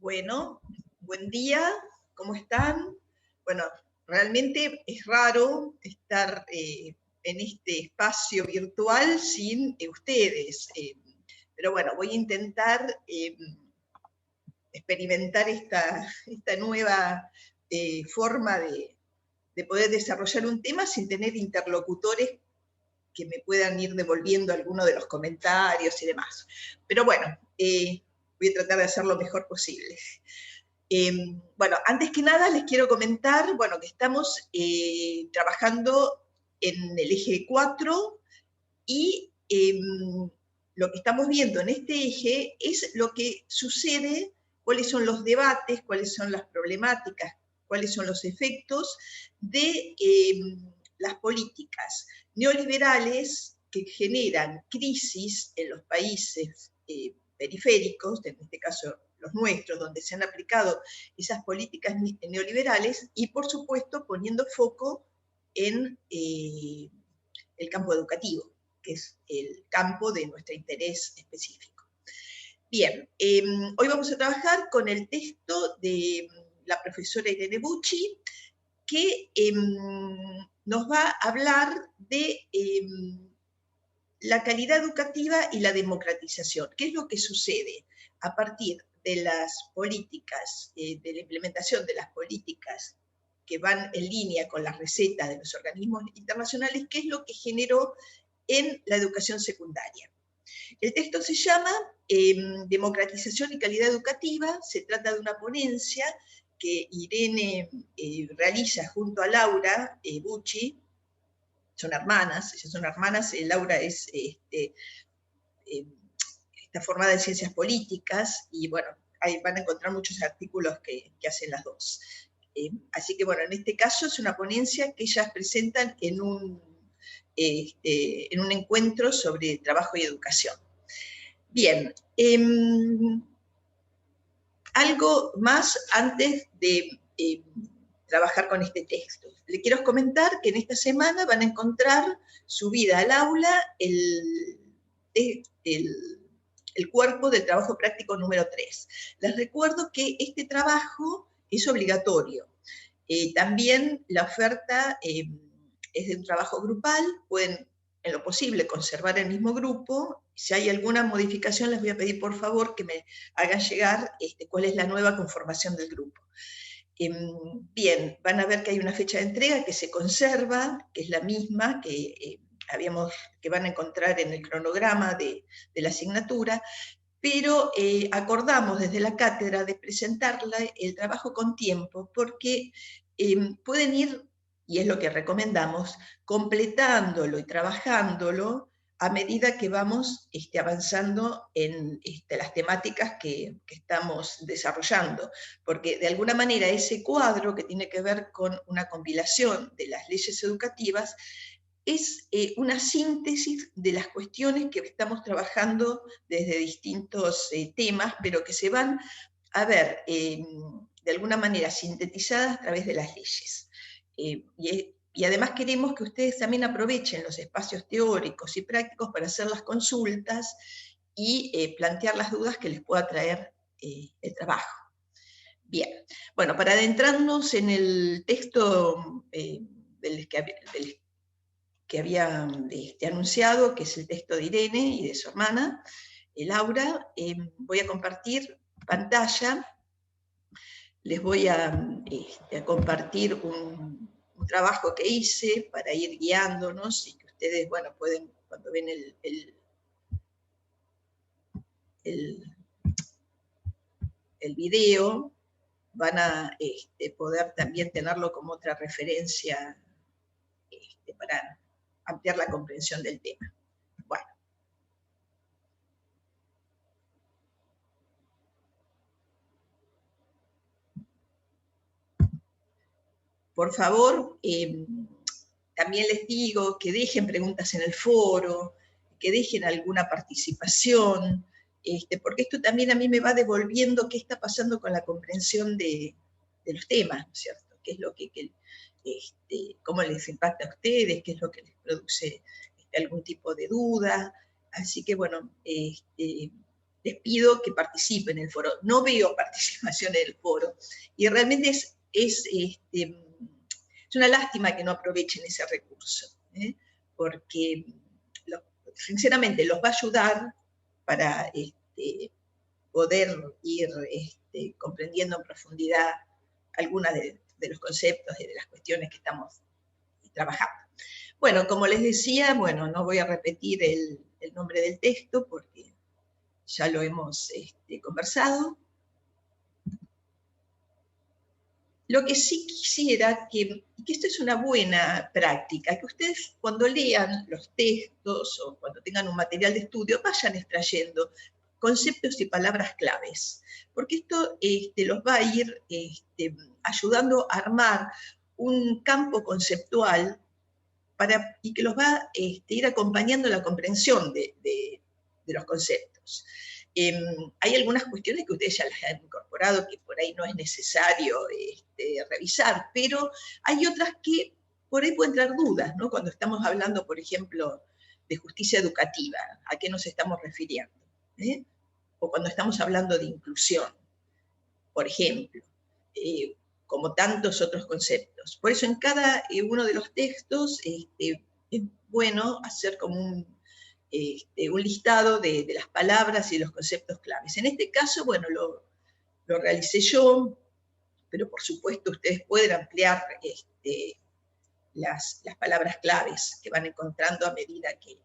Bueno, buen día, ¿cómo están? Bueno, realmente es raro estar en este espacio virtual sin ustedes, pero bueno, voy a intentar experimentar esta nueva forma de poder desarrollar un tema sin tener interlocutores que me puedan ir devolviendo algunos de los comentarios y demás. Pero bueno, voy a tratar de hacer lo mejor posible. Bueno, antes que nada les quiero comentar, bueno, que estamos trabajando en el eje 4 y lo que estamos viendo en este eje es lo que sucede, cuáles son los debates, cuáles son las problemáticas, cuáles son los efectos de las políticas neoliberales que generan crisis en los países periféricos, en este caso los nuestros, donde se han aplicado esas políticas neoliberales, y por supuesto poniendo foco en el campo educativo, que es el campo de nuestro interés específico. Bien, hoy vamos a trabajar con el texto de la profesora Irene Bucci, que nos va a hablar de la calidad educativa y la democratización. ¿Qué es lo que sucede a partir de las políticas, de la implementación de las políticas que van en línea con las recetas de los organismos internacionales? ¿Qué es lo que generó en la educación secundaria? El texto se llama Democratización y calidad educativa. Se trata de una ponencia que Irene realiza junto a Laura Bucci. Son hermanas, ellas son hermanas. Laura es está formada en ciencias políticas y bueno, ahí van a encontrar muchos artículos que hacen las dos. Así que bueno, en este caso es una ponencia que ellas presentan en un encuentro sobre trabajo y educación. Bien, algo más antes de trabajar con este texto. Le quiero comentar que en esta semana van a encontrar subida al aula el cuerpo del trabajo práctico número 3. Les recuerdo que este trabajo es obligatorio. También la oferta es de un trabajo grupal, pueden en lo posible conservar el mismo grupo. Si hay alguna modificación, les voy a pedir por favor que me hagan llegar cuál es la nueva conformación del grupo. Bien, van a ver que hay una fecha de entrega que se conserva, que es la misma que que van a encontrar en el cronograma de la asignatura, pero acordamos desde la cátedra de presentarla el trabajo con tiempo, porque pueden ir, y es lo que recomendamos, completándolo y trabajándolo a medida que vamos avanzando en las temáticas que estamos desarrollando, porque de alguna manera ese cuadro que tiene que ver con una compilación de las leyes educativas es una síntesis de las cuestiones que estamos trabajando desde distintos temas, pero que se van a ver de alguna manera sintetizadas a través de las leyes. Y además queremos que ustedes también aprovechen los espacios teóricos y prácticos para hacer las consultas y plantear las dudas que les pueda traer el trabajo. Bien, bueno, para adentrarnos en el texto del que había anunciado, que es el texto de Irene y de su hermana, Laura, voy a compartir pantalla. Les voy a compartir un trabajo que hice para ir guiándonos y que ustedes, bueno, pueden, cuando ven el video, van a poder también tenerlo como otra referencia para ampliar la comprensión del tema. Bueno. Por favor, también les digo que dejen preguntas en el foro, que dejen alguna participación, porque esto también a mí me va devolviendo qué está pasando con la comprensión de los temas, ¿no es cierto? ¿Qué es lo cómo les impacta a ustedes? ¿Qué es lo que les produce algún tipo de duda? Así que, bueno, les pido que participen en el foro. No veo participación en el foro, y realmente es una lástima que no aprovechen ese recurso, porque sinceramente los va a ayudar para poder ir comprendiendo en profundidad algunas de los conceptos y de las cuestiones que estamos trabajando. Bueno, como les decía, bueno, no voy a repetir el nombre del texto porque ya lo hemos conversado. Lo que sí quisiera que esto es una buena práctica, que ustedes cuando lean los textos o cuando tengan un material de estudio vayan extrayendo conceptos y palabras claves, porque esto los va a ir ayudando a armar un campo conceptual y que los va a ir acompañando la comprensión de los conceptos. Hay algunas cuestiones que ustedes ya las han incorporado, que por ahí no es necesario revisar, pero hay otras que por ahí pueden traer dudas, ¿no? Cuando estamos hablando, por ejemplo, de justicia educativa, ¿a qué nos estamos refiriendo? O cuando estamos hablando de inclusión, por ejemplo, como tantos otros conceptos. Por eso en cada uno de los textos es bueno hacer como un listado de las palabras y los conceptos claves. En este caso, bueno, lo realicé yo, pero por supuesto ustedes pueden ampliar las palabras claves que van encontrando a medida que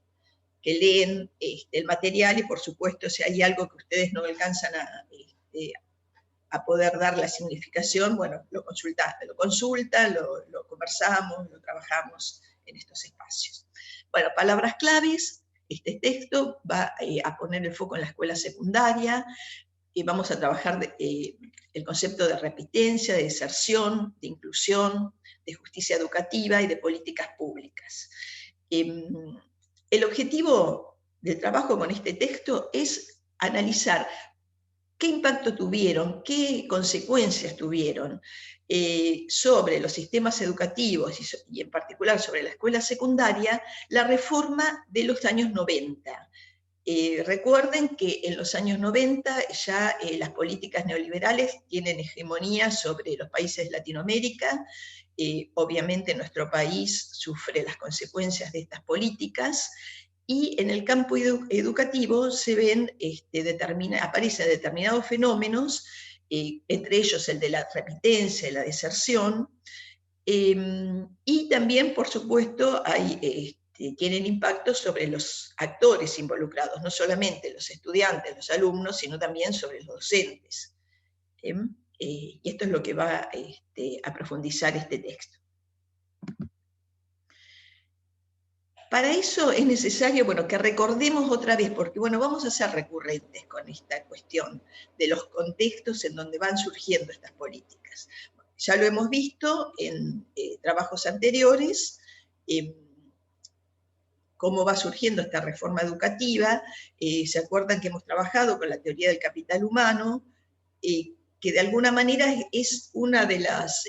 leen el material, y por supuesto si hay algo que ustedes no alcanzan a poder dar la significación, bueno, lo consultan, lo conversamos, lo trabajamos en estos espacios. Bueno, palabras claves. Este texto va a poner el foco en la escuela secundaria, y vamos a trabajar el concepto de repitencia, de deserción, de inclusión, de justicia educativa y de políticas públicas. El objetivo del trabajo con este texto es analizar qué impacto tuvieron, qué consecuencias tuvieron sobre los sistemas educativos y en particular sobre la escuela secundaria, la reforma de los años 90. Recuerden que en los años 90 ya las políticas neoliberales tienen hegemonía sobre los países de Latinoamérica. Obviamente nuestro país sufre las consecuencias de estas políticas, y en el campo educativo se ven, aparecen determinados fenómenos, entre ellos el de la repitencia y la deserción, y también, por supuesto, tienen impacto sobre los actores involucrados, no solamente los estudiantes, los alumnos, sino también sobre los docentes. Y esto es lo que va a profundizar este texto. Para eso es necesario, bueno, que recordemos otra vez, porque bueno, vamos a ser recurrentes con esta cuestión de los contextos en donde van surgiendo estas políticas. Ya lo hemos visto en trabajos anteriores, cómo va surgiendo esta reforma educativa. Se acuerdan que hemos trabajado con la teoría del capital humano, que de alguna manera es uno de los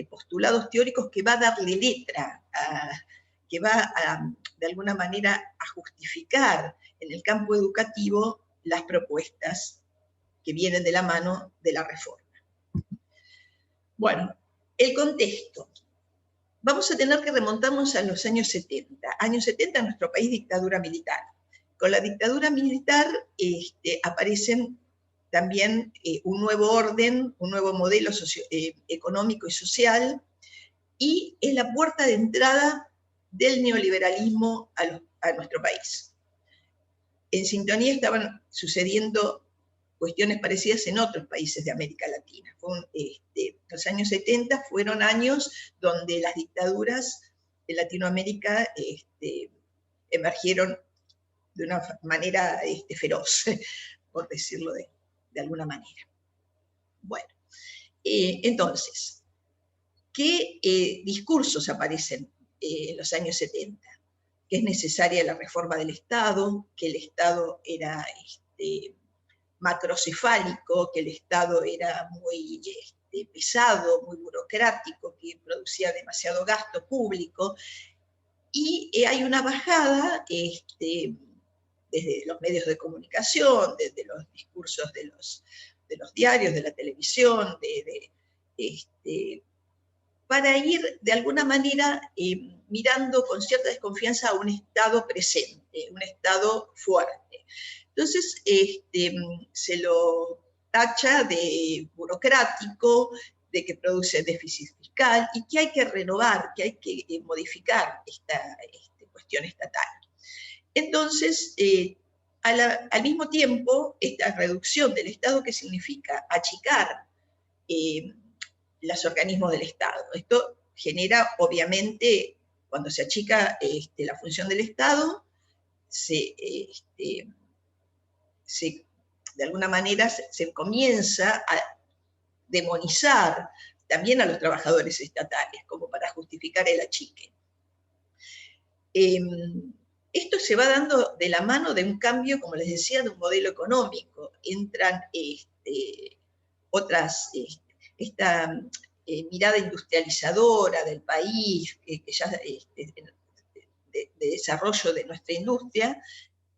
postulados teóricos que va a darle letra, que va de alguna manera a justificar en el campo educativo las propuestas que vienen de la mano de la reforma. Bueno, el contexto. Vamos a tener que remontarnos a los años 70. Años 70 en nuestro país, dictadura militar. Con la dictadura militar aparecen también un nuevo orden, un nuevo modelo económico y social, y es la puerta de entrada del neoliberalismo a nuestro país. En sintonía estaban sucediendo cuestiones parecidas en otros países de América Latina. Los años 70 fueron años donde las dictaduras de Latinoamérica emergieron de una manera feroz, por decirlo de alguna manera. Bueno, entonces, ¿qué discursos aparecen en los años 70? Que es necesaria la reforma del Estado, que el Estado era macrocefálico, que el Estado era muy pesado, muy burocrático, que producía demasiado gasto público, y hay una bajada desde los medios de comunicación, desde los discursos de los diarios, de la televisión, para ir de alguna manera mirando con cierta desconfianza a un Estado presente, un Estado fuerte. Entonces se lo tacha de burocrático, de que produce déficit fiscal y que hay que renovar, que hay que modificar esta cuestión estatal. Entonces, al mismo tiempo, esta reducción del Estado, ¿qué significa? Achicar los organismos del Estado. Esto genera, obviamente, cuando se achica la función del Estado, de alguna manera se comienza a demonizar también a los trabajadores estatales, como para justificar el achique. Esto se va dando de la mano de un cambio, como les decía, de un modelo económico. Entran esta mirada industrializadora del país, que ya de desarrollo de nuestra industria,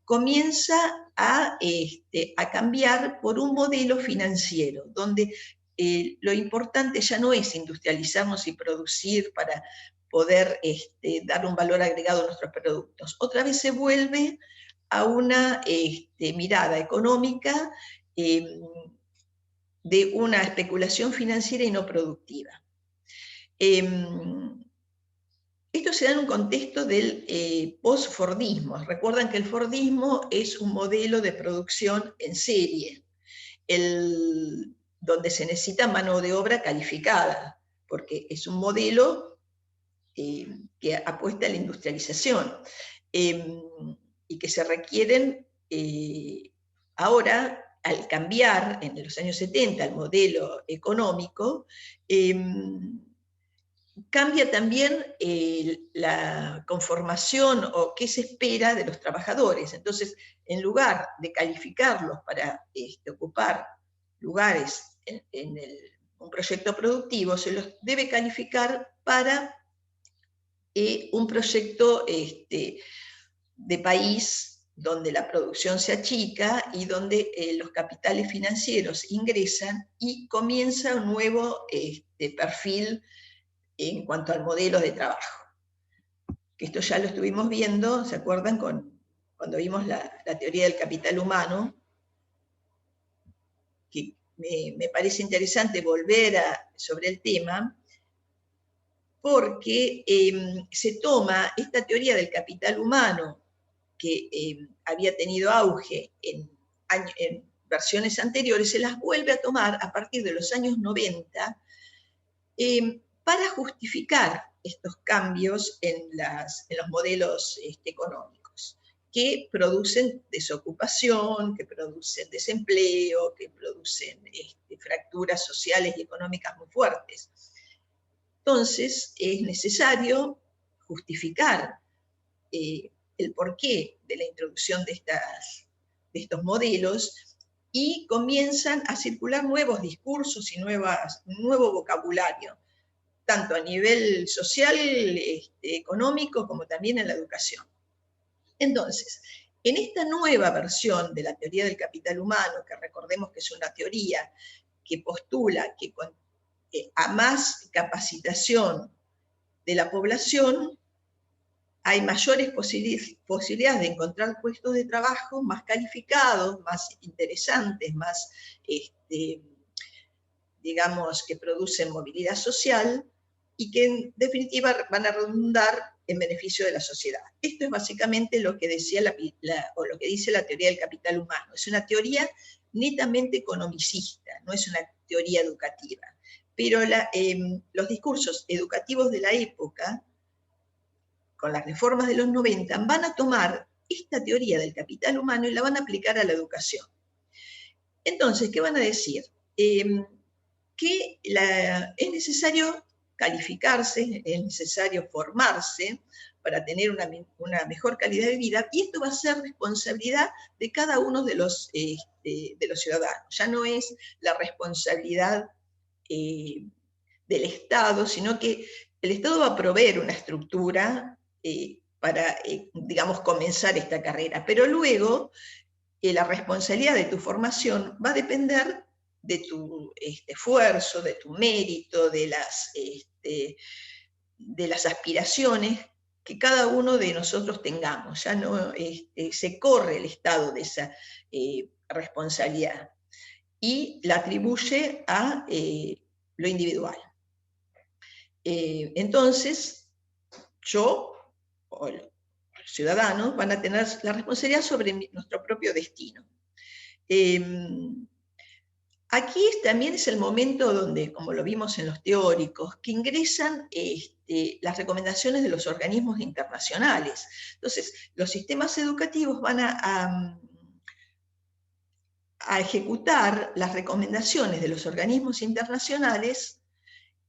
comienza a cambiar por un modelo financiero, donde lo importante ya no es industrializarnos y producir para poder dar un valor agregado a nuestros productos. Otra vez se vuelve a una mirada económica de una especulación financiera y no productiva. Esto se da en un contexto del post-fordismo. Recuerdan que el fordismo es un modelo de producción en serie, donde se necesita mano de obra calificada, porque es un modelo que apuesta a la industrialización y que se requieren ahora, al cambiar en los años 70 el modelo económico, cambia también la conformación o qué se espera de los trabajadores. Entonces, en lugar de calificarlos para ocupar lugares en un proyecto productivo, se los debe calificar para un proyecto de país donde la producción se achica y donde los capitales financieros ingresan y comienza un nuevo perfil en cuanto al modelo de trabajo. Que esto ya lo estuvimos viendo, ¿se acuerdan? Cuando vimos la teoría del capital humano, que me parece interesante volver sobre el tema, porque se toma esta teoría del capital humano, que había tenido auge en versiones anteriores, se las vuelve a tomar a partir de los años 90, para justificar estos cambios en los modelos económicos, que producen desocupación, que producen desempleo, que producen fracturas sociales y económicas muy fuertes. Entonces, es necesario justificar el porqué de la introducción de estos modelos, y comienzan a circular nuevos discursos y nuevo vocabulario, tanto a nivel social, económico, como también en la educación. Entonces, en esta nueva versión de la teoría del capital humano, que recordemos que es una teoría que postula que a más capacitación de la población hay mayores posibilidades de encontrar puestos de trabajo más calificados, más interesantes, más, digamos, que producen movilidad social y que en definitiva van a redundar en beneficio de la sociedad. Esto es básicamente lo que decía lo que dice la teoría del capital humano. Es una teoría netamente economicista, no es una teoría educativa. Pero los discursos educativos de la época, con las reformas de los 90, van a tomar esta teoría del capital humano y la van a aplicar a la educación. Entonces, ¿qué van a decir? Que es necesario calificarse, es necesario formarse para tener una mejor calidad de vida, y esto va a ser responsabilidad de cada uno de los ciudadanos. Ya no es la responsabilidad del Estado, sino que el Estado va a proveer una estructura para digamos, comenzar esta carrera. Pero luego, la responsabilidad de tu formación va a depender de tu esfuerzo, de tu mérito, de las aspiraciones que cada uno de nosotros tengamos. Ya no se corre el Estado de esa responsabilidad y la atribuye a lo individual. Entonces, yo o los ciudadanos van a tener la responsabilidad sobre nuestro propio destino. Aquí también es el momento donde, como lo vimos en los teóricos, que ingresan las recomendaciones de los organismos internacionales. Entonces, los sistemas educativos van a ejecutar las recomendaciones de los organismos internacionales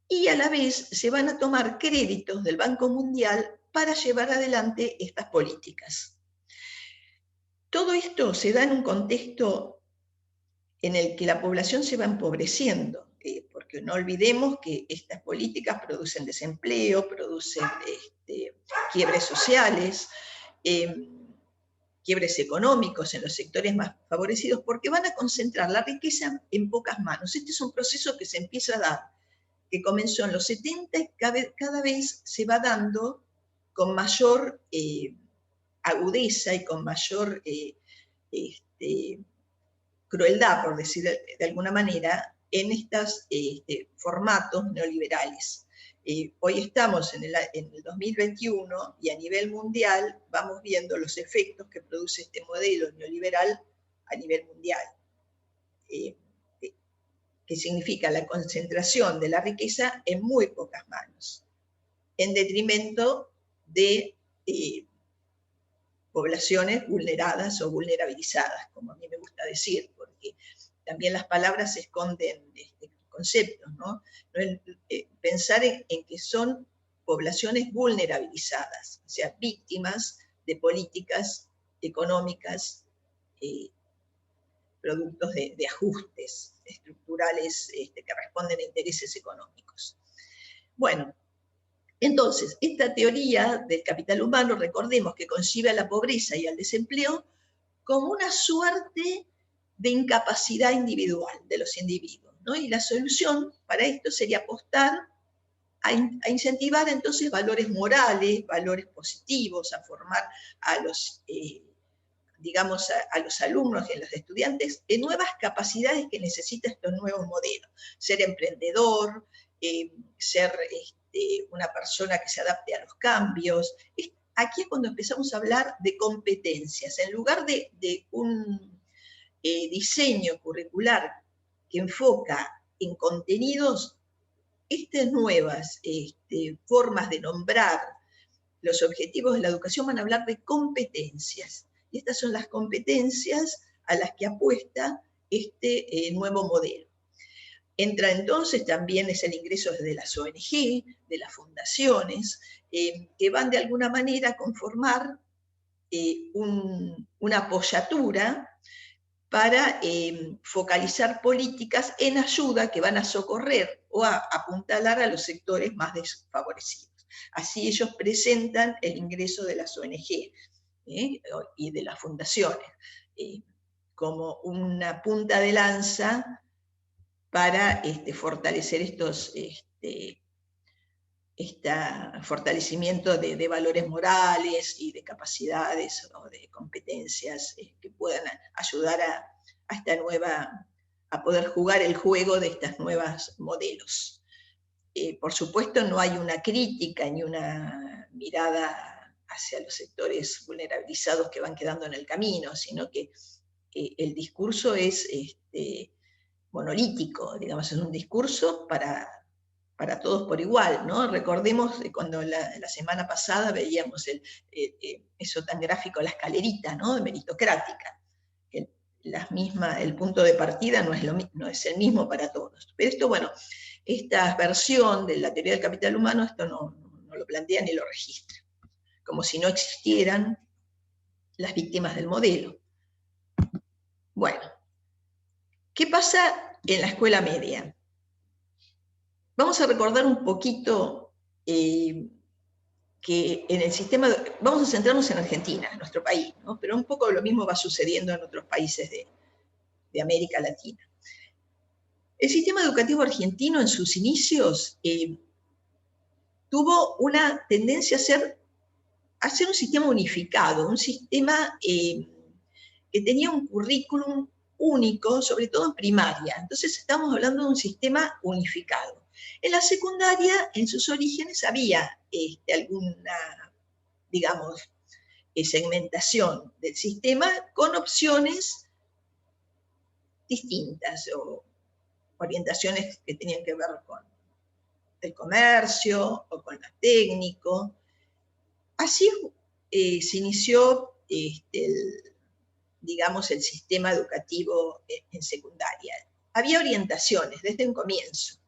y a la vez se van a tomar créditos del Banco Mundial para llevar adelante estas políticas. Todo esto se da en un contexto en el que la población se va empobreciendo, porque no olvidemos que estas políticas producen desempleo, producen quiebres sociales, quiebres económicos en los sectores más favorecidos, porque van a concentrar la riqueza en pocas manos. Este es un proceso que se empieza a dar, que comenzó en los 70 y cada vez se va dando con mayor agudeza y con mayor crueldad, por decir de alguna manera, en estos formatos neoliberales. Hoy estamos en el 2021 y a nivel mundial vamos viendo los efectos que produce este modelo neoliberal a nivel mundial, que significa la concentración de la riqueza en muy pocas manos, en detrimento de poblaciones vulneradas o vulnerabilizadas, como a mí me gusta decir, porque también las palabras esconden conceptos, ¿no? Pensar en que son poblaciones vulnerabilizadas, o sea, víctimas de políticas económicas, productos de ajustes estructurales que responden a intereses económicos. Bueno, entonces, esta teoría del capital humano, recordemos que concibe a la pobreza y al desempleo como una suerte de incapacidad individual de los individuos, ¿no? Y la solución para esto sería apostar a incentivar entonces valores morales, valores positivos, a formar a los, digamos, a los alumnos y a los estudiantes en nuevas capacidades que necesita estos nuevos modelos. Ser emprendedor, ser una persona que se adapte a los cambios. Aquí es cuando empezamos a hablar de competencias. En lugar de un diseño curricular que enfoca en contenidos, estas nuevas formas de nombrar los objetivos de la educación van a hablar de competencias. Y estas son las competencias a las que apuesta este nuevo modelo. Entra entonces también es el ingreso de las ONG, de las fundaciones, que van de alguna manera a conformar una apoyatura para focalizar políticas en ayuda que van a socorrer o a apuntalar a los sectores más desfavorecidos. Así ellos presentan el ingreso de las ONG y de las fundaciones como una punta de lanza para fortalecer fortalecimiento de valores morales y de capacidades o de competencias que puedan ayudar a poder jugar el juego de estos nuevos modelos. Por supuesto, no hay una crítica ni una mirada hacia los sectores vulnerabilizados que van quedando en el camino, sino que el discurso es monolítico, digamos, es un discurso para todos por igual, ¿no? Recordemos cuando la semana pasada veíamos eso tan gráfico, la escalerita, ¿no? Meritocrática. El punto de partida no es el mismo para todos. Pero esto, bueno, esta versión de la teoría del capital humano, esto no lo plantea ni lo registra, como si no existieran las víctimas del modelo. Bueno, ¿qué pasa en la escuela media? Vamos a recordar un poquito qué que en el sistema, vamos a centrarnos en Argentina, nuestro país, ¿no? Pero un poco lo mismo va sucediendo en otros países de América Latina. El sistema educativo argentino en sus inicios tuvo una tendencia a ser un sistema unificado, un sistema que tenía un currículum único, sobre todo en primaria. Entonces estamos hablando de un sistema unificado. En la secundaria, en sus orígenes, había alguna, digamos, segmentación del sistema con opciones distintas o orientaciones que tenían que ver con el comercio o con lo técnico. Así se inició digamos, el sistema educativo en secundaria. Había orientaciones desde un comienzo.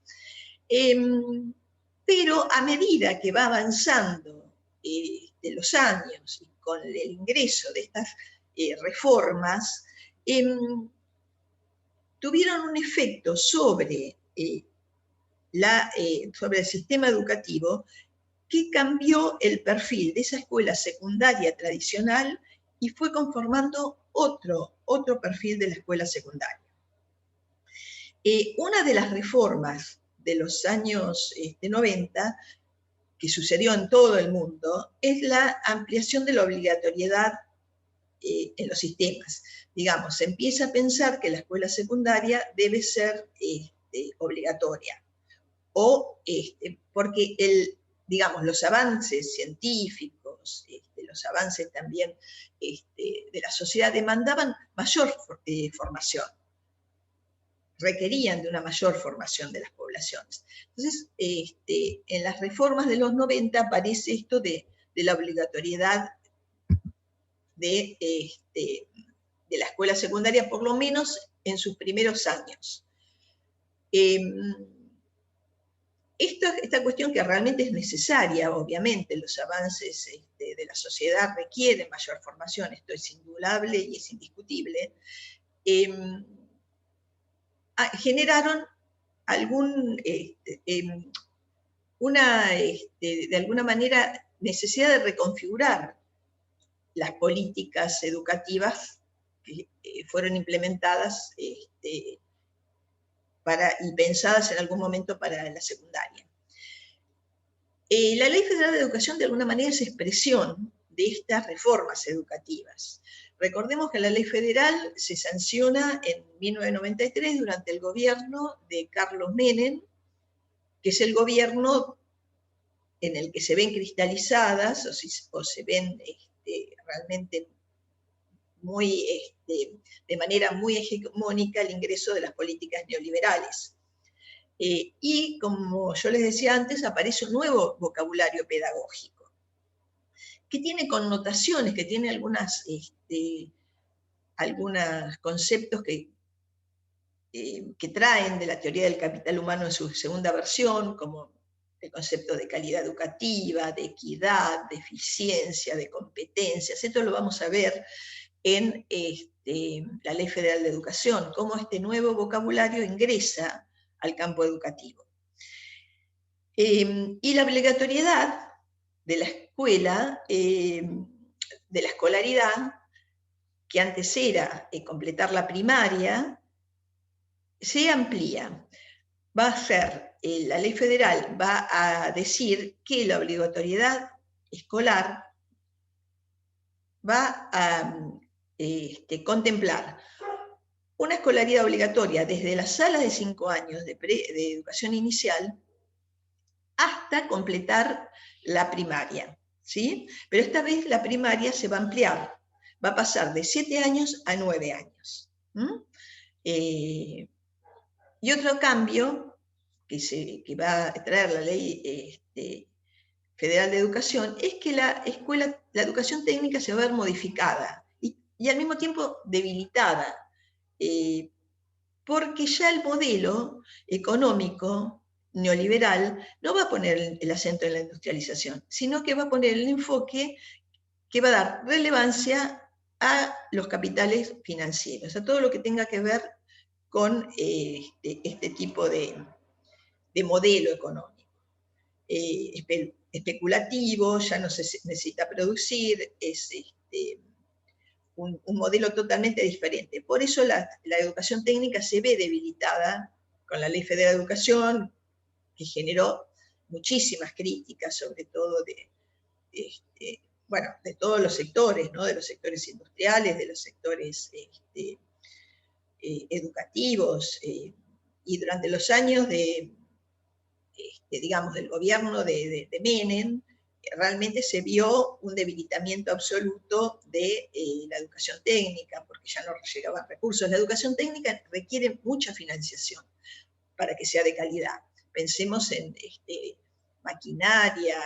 Pero a medida que va avanzando de los años y con el ingreso de estas reformas, tuvieron un efecto sobre el sistema educativo que cambió el perfil de esa escuela secundaria tradicional y fue conformando otro perfil de la escuela secundaria. Una de las reformas de los años 90, que sucedió en todo el mundo, es la ampliación de la obligatoriedad en los sistemas. Digamos, se empieza a pensar que la escuela secundaria debe ser obligatoria, porque digamos, los avances científicos, los avances también de la sociedad demandaban mayor formación, requerían de una mayor formación de las poblaciones. Entonces, en las reformas de los 90 aparece esto de la obligatoriedad de la escuela secundaria, por lo menos en sus primeros años. Esta cuestión que realmente es necesaria, obviamente, los avances de la sociedad requieren mayor formación, esto es indudable y es indiscutible, generaron de alguna manera, necesidad de reconfigurar las políticas educativas que fueron implementadas y pensadas en algún momento para la secundaria. La Ley Federal de Educación de alguna manera es expresión de estas reformas educativas. Recordemos que la Ley Federal se sanciona en 1993 durante el gobierno de Carlos Menem, que es el gobierno en el que se ven cristalizadas o se ven realmente de manera muy hegemónica el ingreso de las políticas neoliberales. Y como yo les decía antes, aparece un nuevo vocabulario pedagógico, que tiene connotaciones, que tiene algunos conceptos que traen de la teoría del capital humano en su segunda versión, como el concepto de calidad educativa, de equidad, de eficiencia, de competencias. Esto lo vamos a ver en la Ley Federal de Educación, cómo este nuevo vocabulario ingresa al campo educativo. Y la obligatoriedad de la escuela, de la escolaridad, que antes era completar la primaria, se amplía. Va a ser, la ley federal va a decir que la obligatoriedad escolar va a contemplar una escolaridad obligatoria desde las salas de 5 años de educación inicial hasta completar la primaria, ¿sí? Pero esta vez la primaria se va a ampliar, va a pasar de 7 años a 9 años. Y otro cambio que va a traer la Ley Federal de Educación es que la educación técnica se va a ver modificada y al mismo tiempo debilitada, porque ya el modelo económico neoliberal no va a poner el acento en la industrialización, sino que va a poner el enfoque que va a dar relevancia a los capitales financieros, a todo lo que tenga que ver con este tipo de modelo económico. especulativo, ya no se necesita producir, es un modelo totalmente diferente. Por eso la educación técnica se ve debilitada con la Ley Federal de Educación, que generó muchísimas críticas, sobre todo de todos los sectores, ¿no? De los sectores industriales, de los sectores educativos, y durante los años digamos, del gobierno de Menem, realmente se vio un debilitamiento absoluto de la educación técnica, porque ya no llegaban recursos. La educación técnica requiere mucha financiación para que sea de calidad. Pensemos en maquinaria,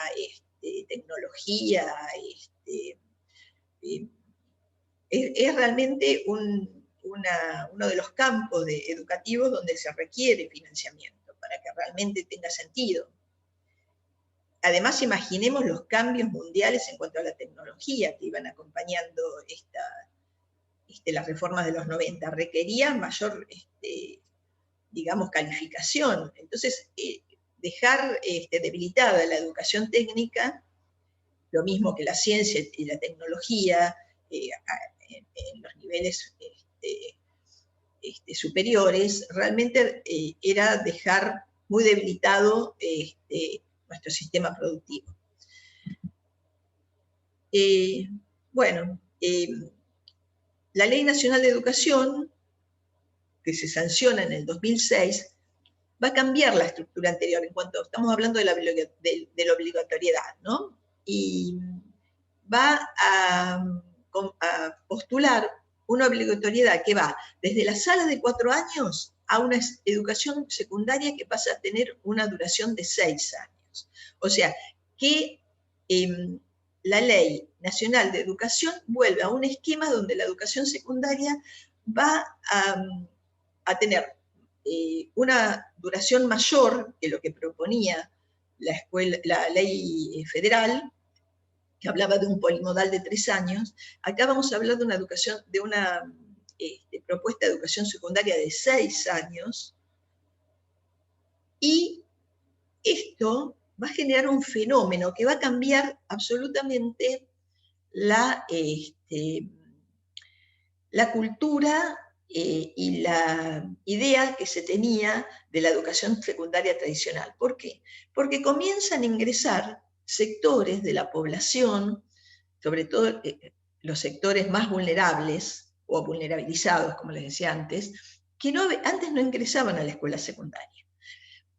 tecnología, es realmente uno de los campos educativos donde se requiere financiamiento para que realmente tenga sentido. Además, imaginemos los cambios mundiales en cuanto a la tecnología que iban acompañando las reformas de los 90. Requería mayor, digamos, calificación. Entonces, dejar debilitada la educación técnica, lo mismo que la ciencia y la tecnología, en los niveles superiores, realmente era dejar muy debilitado nuestro sistema productivo. Bueno, la Ley Nacional de Educación, que se sanciona en el 2006, va a cambiar la estructura anterior, en cuanto estamos hablando de la obligatoriedad, ¿no? Y va a postular una obligatoriedad que va desde la sala de 4 años a una educación secundaria que pasa a tener una duración de 6 años. O sea, que la Ley Nacional de Educación vuelve a un esquema donde la educación secundaria va a tener una duración mayor que lo que proponía la ley federal, que hablaba de un polimodal de 3 años. Acá vamos a hablar de una educación, de una propuesta de educación secundaria de 6 años, y esto va a generar un fenómeno que va a cambiar absolutamente la cultura y la idea que se tenía de la educación secundaria tradicional. ¿Por qué? Porque comienzan a ingresar sectores de la población, sobre todo los sectores más vulnerables o vulnerabilizados, como les decía antes, que antes no ingresaban a la escuela secundaria.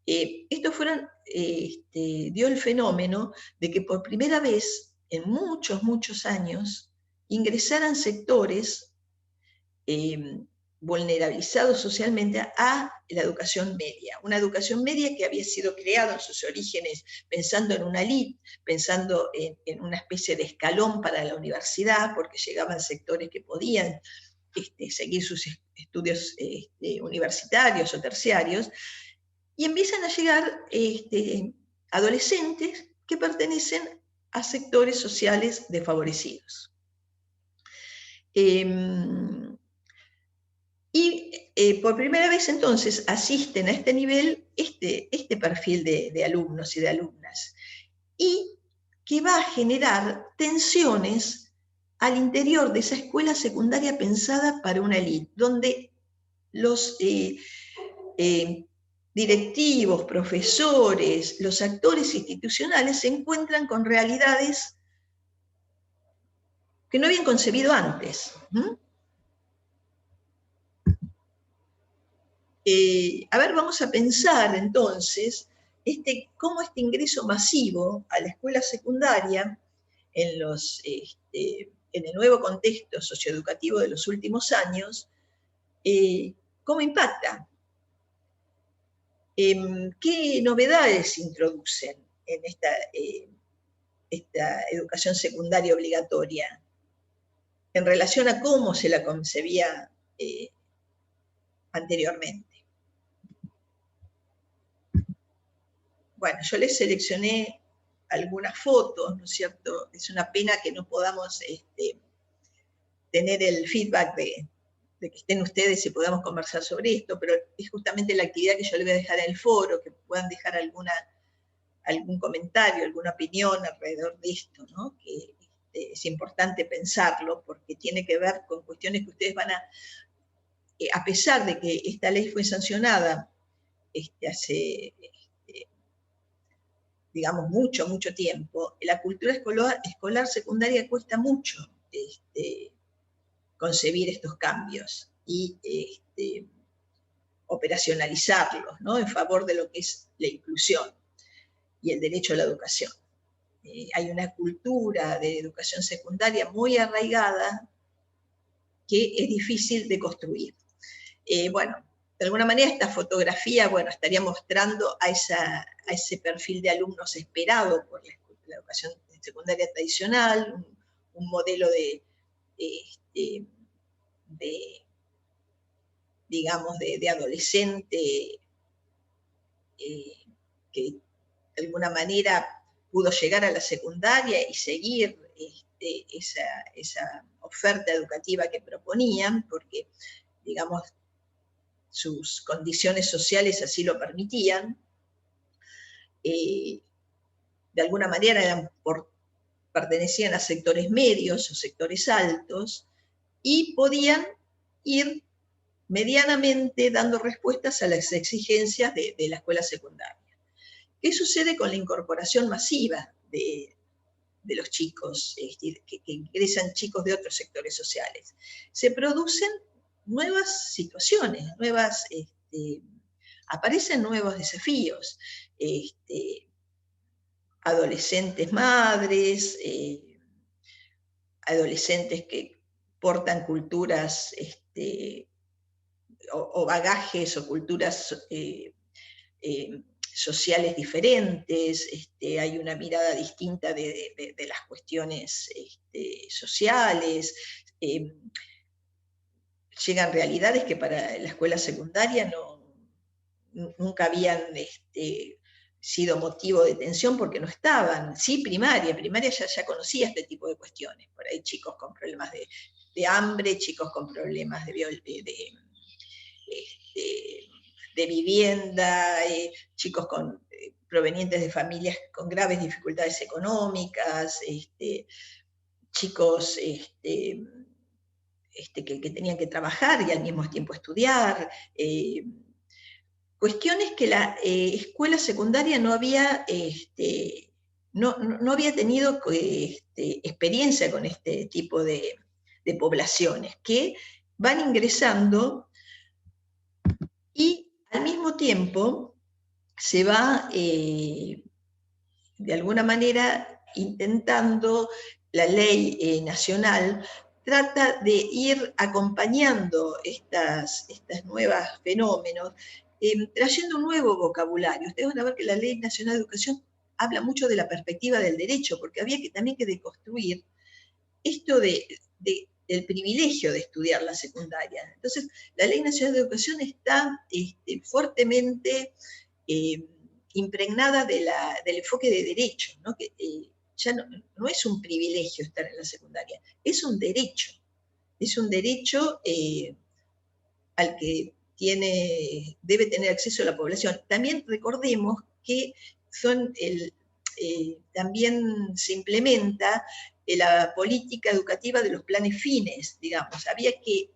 Esto dio el fenómeno de que por primera vez en muchos, muchos años ingresaran sectores vulnerabilizados socialmente a la educación media. Una educación media que había sido creada en sus orígenes pensando en una elite, pensando en una especie de escalón para la universidad, porque llegaban sectores que podían seguir sus estudios universitarios o terciarios, y empiezan a llegar adolescentes que pertenecen a sectores sociales desfavorecidos. Y por primera vez entonces asisten a este nivel este perfil de alumnos y de alumnas, y que va a generar tensiones al interior de esa escuela secundaria pensada para una élite, donde los directivos, profesores, los actores institucionales se encuentran con realidades que no habían concebido antes. Vamos a pensar entonces cómo este ingreso masivo a la escuela secundaria en el nuevo contexto socioeducativo de los últimos años, cómo impacta. ¿Qué novedades introducen en esta educación secundaria obligatoria en relación a cómo se la concebía anteriormente? Bueno, yo les seleccioné algunas fotos, ¿no es cierto? Es una pena que no podamos tener el feedback de que estén ustedes y podamos conversar sobre esto, pero es justamente la actividad que yo les voy a dejar en el foro, que puedan dejar algún comentario, alguna opinión alrededor de esto, ¿no? Que es importante pensarlo porque tiene que ver con cuestiones que ustedes van a pesar de que esta ley fue sancionada hace, digamos, mucho tiempo, la cultura escolar secundaria cuesta mucho concebir estos cambios y operacionalizarlos, ¿no? En favor de lo que es la inclusión y el derecho a la educación. Hay una cultura de educación secundaria muy arraigada que es difícil de construir. Bueno, de alguna manera esta fotografía, bueno, estaría mostrando a ese perfil de alumnos esperado por la educación secundaria tradicional, un modelo digamos, de adolescente que de alguna manera pudo llegar a la secundaria y seguir esa oferta educativa que proponían, porque, digamos, sus condiciones sociales así lo permitían. De alguna manera pertenecían a sectores medios o sectores altos y podían ir medianamente dando respuestas a las exigencias de la escuela secundaria. ¿Qué sucede con la incorporación masiva de los chicos, que ingresan chicos de otros sectores sociales? Se producen nuevas situaciones, aparecen nuevos desafíos. Adolescentes madres, adolescentes que portan culturas o bagajes o culturas sociales diferentes, hay una mirada distinta de las cuestiones sociales, llegan realidades que para la escuela secundaria nunca habían sido motivo de tensión porque no estaban. Sí, primaria ya conocía este tipo de cuestiones, por ahí chicos con problemas de hambre, chicos con problemas de vivienda, chicos provenientes de familias con graves dificultades económicas, chicos que tenían que trabajar y al mismo tiempo estudiar, cuestiones que la escuela secundaria no había tenido experiencia con este tipo de poblaciones que van ingresando y al mismo tiempo se va de alguna manera intentando, la ley nacional trata de ir acompañando estos nuevos fenómenos, trayendo un nuevo vocabulario. Ustedes van a ver que la Ley Nacional de Educación habla mucho de la perspectiva del derecho, porque había también que deconstruir esto del privilegio de estudiar la secundaria. Entonces, la Ley Nacional de Educación está fuertemente impregnada del enfoque de derecho, ¿no? Que ya no es un privilegio estar en la secundaria, es un derecho al que debe tener acceso la población. También recordemos que también se implementa la política educativa de los planes fines, digamos. Había que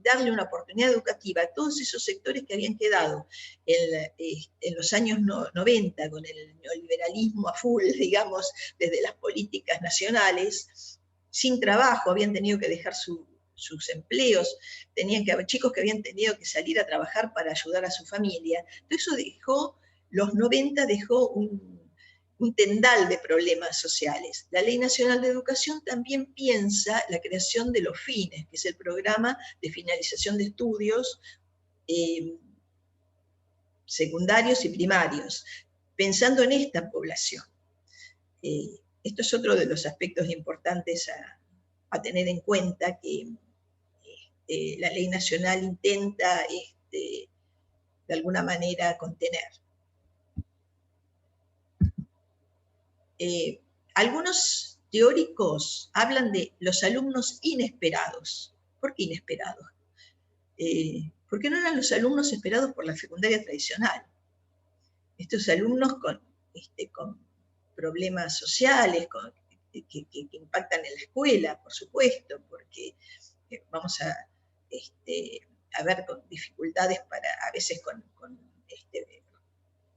darle una oportunidad educativa a todos esos sectores que habían quedado en los años 90 con el neoliberalismo a full, digamos, desde las políticas nacionales, sin trabajo, habían tenido que dejar sus empleos, tenían que haber chicos que habían tenido que salir a trabajar para ayudar a su familia. Todo eso los 90 dejó un tendal de problemas sociales. La Ley Nacional de Educación también piensa la creación de los FINES, que es el programa de finalización de estudios secundarios y primarios, pensando en esta población. Esto es otro de los aspectos importantes a tener en cuenta, que la ley nacional intenta de alguna manera contener. Algunos teóricos hablan de los alumnos inesperados. ¿Por qué inesperados? Porque no eran los alumnos esperados por la secundaria tradicional. Estos alumnos con problemas sociales que impactan en la escuela, por supuesto, porque vamos a ver con dificultades a veces con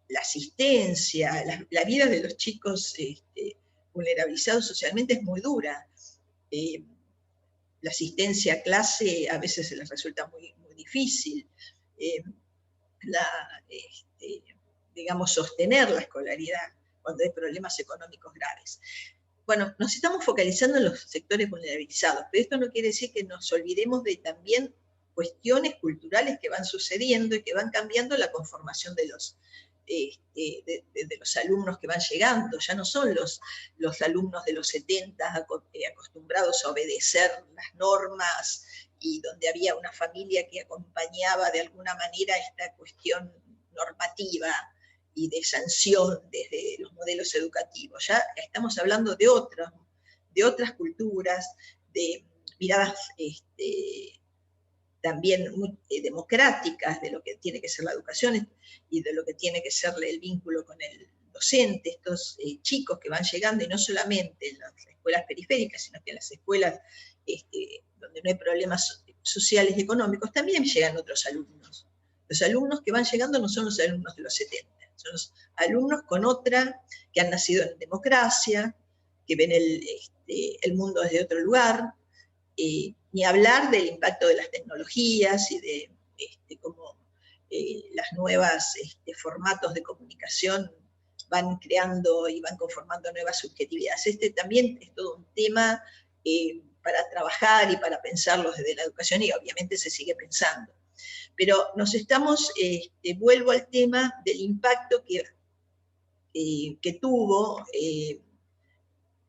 la asistencia, la vida de los chicos vulnerabilizados socialmente es muy dura. La asistencia a clase a veces se les resulta muy, muy difícil. Digamos, sostener la escolaridad cuando hay problemas económicos graves. Bueno, nos estamos focalizando en los sectores vulnerabilizados, pero esto no quiere decir que nos olvidemos de también cuestiones culturales que van sucediendo y que van cambiando la conformación de los alumnos que van llegando. Ya no son los alumnos de los 70 acostumbrados a obedecer las normas y donde había una familia que acompañaba de alguna manera esta cuestión normativa y de sanción desde los modelos educativos. Ya estamos hablando de otras culturas, de miradas también muy democráticas de lo que tiene que ser la educación y de lo que tiene que ser el vínculo con el docente, estos chicos que van llegando, y no solamente en las escuelas periféricas, sino que en las escuelas donde no hay problemas sociales y económicos, también llegan otros alumnos. Los alumnos que van llegando no son los alumnos de los 70, son los alumnos que han nacido en democracia, que ven el mundo desde otro lugar, ni hablar del impacto de las tecnologías y de cómo las nuevas formatos de comunicación van creando y van conformando nuevas subjetividades. También es todo un tema para trabajar y para pensarlo desde la educación, y obviamente se sigue pensando. Pero nos estamos, vuelvo al tema del impacto que tuvo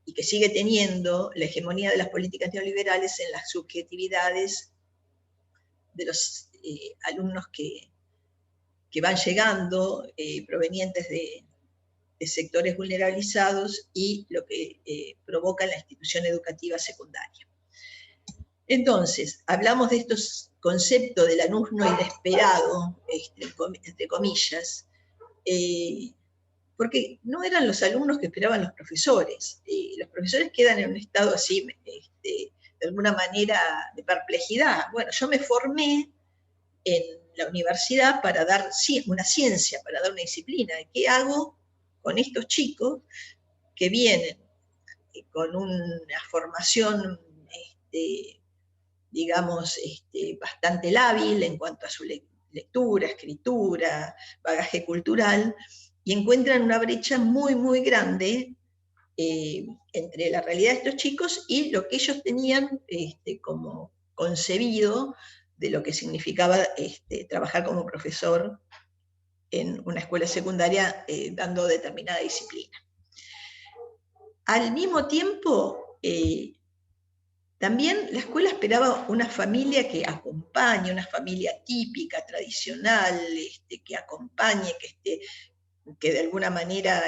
y que sigue teniendo la hegemonía de las políticas neoliberales en las subjetividades de los alumnos que van llegando, provenientes de sectores vulnerabilizados, y lo que provoca la institución educativa secundaria. Entonces, hablamos de estos conceptos del alumno inesperado, entre comillas, porque no eran los alumnos que esperaban los profesores. Los profesores quedan en un estado así, de alguna manera, de perplejidad. Bueno, yo me formé en la universidad para dar una ciencia, para dar una disciplina. ¿Qué hago con estos chicos que vienen con una formación, digamos, bastante lábil en cuanto a su lectura, escritura, bagaje cultural, y encuentran una brecha muy, muy grande entre la realidad de estos chicos y lo que ellos tenían como concebido de lo que significaba trabajar como profesor en una escuela secundaria dando determinada disciplina. Al mismo tiempo, también la escuela esperaba una familia que acompañe, una familia típica, tradicional, que acompañe, que de alguna manera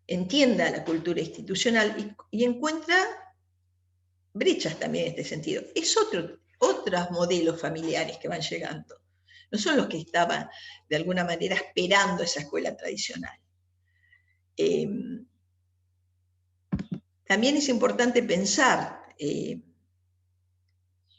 entienda la cultura institucional, y encuentra brechas también en este sentido. Es otros modelos familiares que van llegando. No son los que estaban de alguna manera esperando esa escuela tradicional. También es importante pensar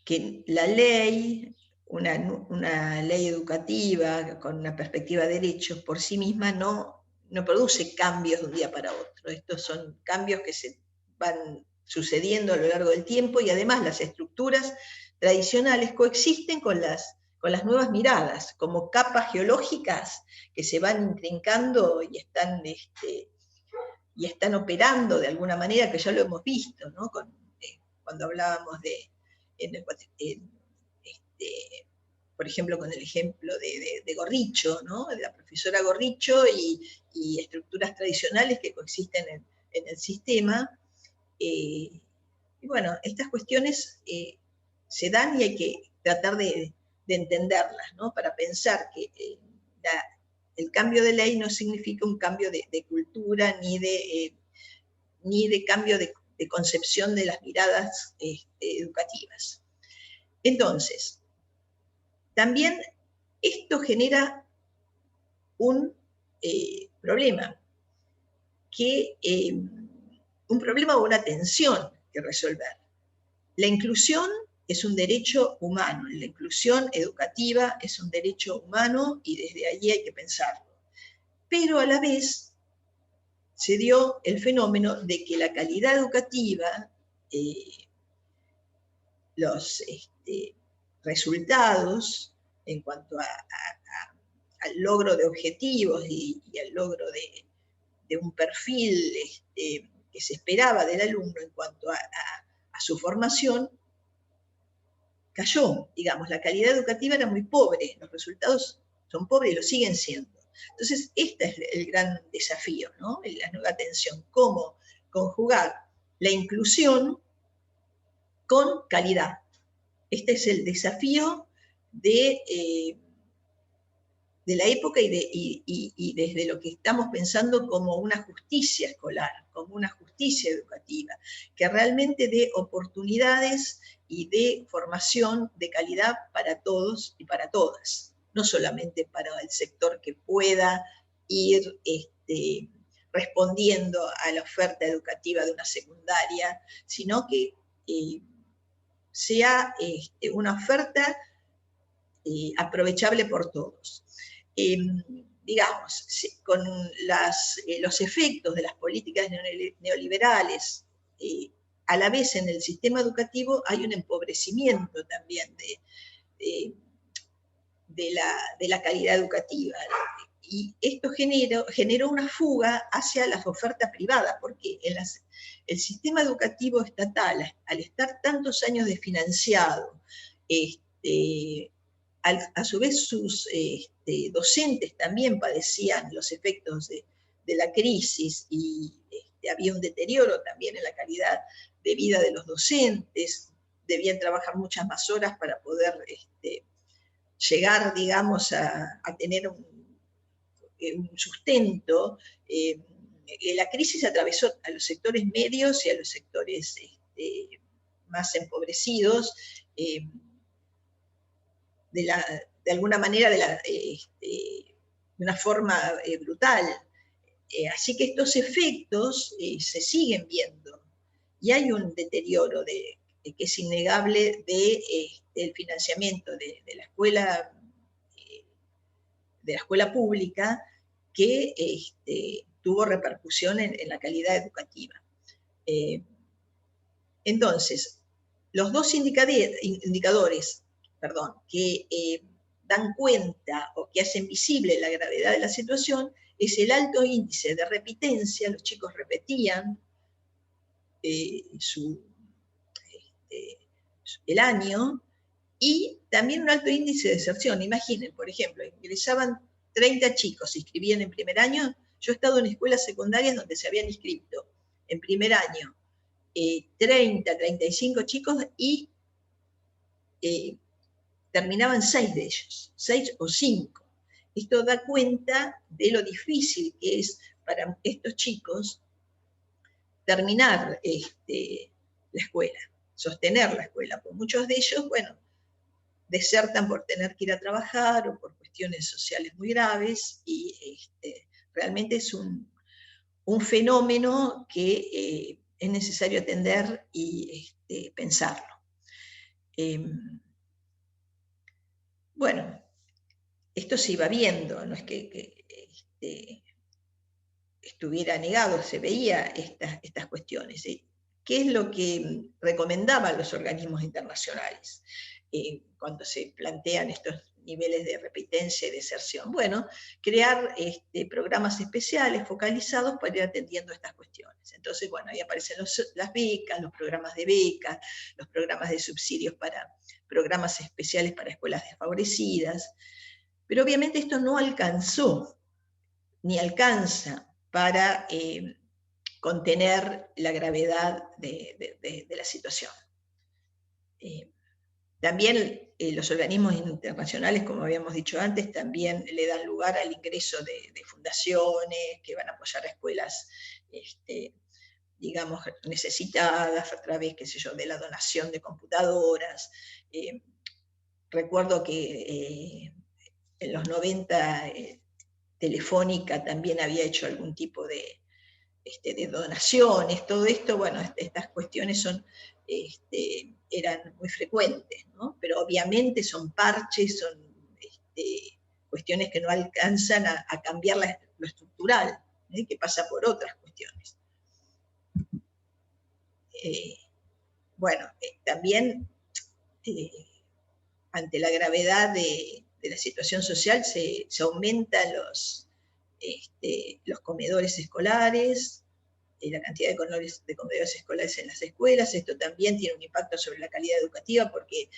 que la ley, una ley educativa con una perspectiva de derechos por sí misma no produce cambios de un día para otro. Estos son cambios que se van sucediendo a lo largo del tiempo, y además las estructuras tradicionales coexisten con las nuevas miradas, como capas geológicas que se van intrincando y están operando de alguna manera, que ya lo hemos visto, ¿no? Cuando hablábamos por ejemplo, con el ejemplo de Gorricho, ¿no? De la profesora Gorricho y estructuras tradicionales que coexisten en el sistema. Y bueno, estas cuestiones se dan, y hay que tratar de entenderlas, ¿no? Para pensar que el cambio de ley no significa un cambio de cultura ni de cambio de concepción de las miradas educativas. Entonces, también esto genera problema, un problema o una tensión que resolver. La inclusión es un derecho humano, la inclusión educativa es un derecho humano y desde allí hay que pensarlo. Pero a la vez se dio el fenómeno de que la calidad educativa, los resultados en cuanto al logro de objetivos y al logro de un perfil que se esperaba del alumno en cuanto a su formación, cayó, digamos, la calidad educativa era muy pobre, los resultados son pobres y lo siguen siendo. Entonces, este es el gran desafío, ¿no? La nueva tensión, cómo conjugar la inclusión con calidad. Este es el desafío de la época y desde lo que estamos pensando como una justicia escolar, como una justicia educativa, que realmente dé oportunidades y de formación de calidad para todos y para todas, no solamente para el sector que pueda ir respondiendo a la oferta educativa de una secundaria, sino que sea una oferta aprovechable por todos. Digamos, con los efectos de las políticas neoliberales, a la vez en el sistema educativo hay un empobrecimiento también de la calidad educativa. Y esto generó una fuga hacia las ofertas privadas, porque el sistema educativo estatal, al estar tantos años desfinanciado, a su vez sus docentes también padecían los efectos de la crisis y había un deterioro también en la calidad de vida de los docentes, debían trabajar muchas más horas para poder llegar, digamos, a tener un sustento. La crisis atravesó a los sectores medios y a los sectores más empobrecidos, de alguna manera de una forma brutal. Así que estos efectos se siguen viendo y hay un deterioro que es innegable del financiamiento de la escuela pública que tuvo repercusión en la calidad educativa. Entonces, los dos indicadores que dan cuenta o que hacen visible la gravedad de la situación es el alto índice de repitencia, los chicos repetían el año, y también un alto índice de deserción. Imaginen, por ejemplo, ingresaban 30 chicos, se inscribían en primer año. Yo he estado en escuelas secundarias donde se habían inscrito en primer año 30, 35 chicos y terminaban 6 de ellos, 6 o 5. Esto da cuenta de lo difícil que es para estos chicos terminar la escuela, sostener la escuela, porque muchos de ellos, bueno, desertan por tener que ir a trabajar o por cuestiones sociales muy graves y realmente es un fenómeno que es necesario atender y pensarlo. Bueno, esto se iba viendo, no es que estuviera negado, se veía estas cuestiones. ¿Qué es lo que recomendaban los organismos internacionales cuando se plantean estos niveles de repitencia y deserción? Bueno, crear programas especiales focalizados para ir atendiendo estas cuestiones. Entonces, bueno, ahí aparecen las becas, los programas de becas, los programas de subsidios para programas especiales para escuelas desfavorecidas, pero obviamente esto no alcanzó, ni alcanza para contener la gravedad de la situación. También los organismos internacionales, como habíamos dicho antes, también le dan lugar al ingreso de fundaciones que van a apoyar a escuelas, digamos, necesitadas a través, qué sé yo, de la donación de computadoras. Recuerdo que en los 90 Telefónica también había hecho algún tipo de donaciones, todo esto, bueno, estas cuestiones eran muy frecuentes, ¿no? Pero obviamente son parches, son cuestiones que no alcanzan a cambiar lo estructural, que pasa por otras cuestiones. Bueno, también ante la gravedad de la situación social se aumentan los comedores escolares, la cantidad de comedores escolares en las escuelas. Esto también tiene un impacto sobre la calidad educativa porque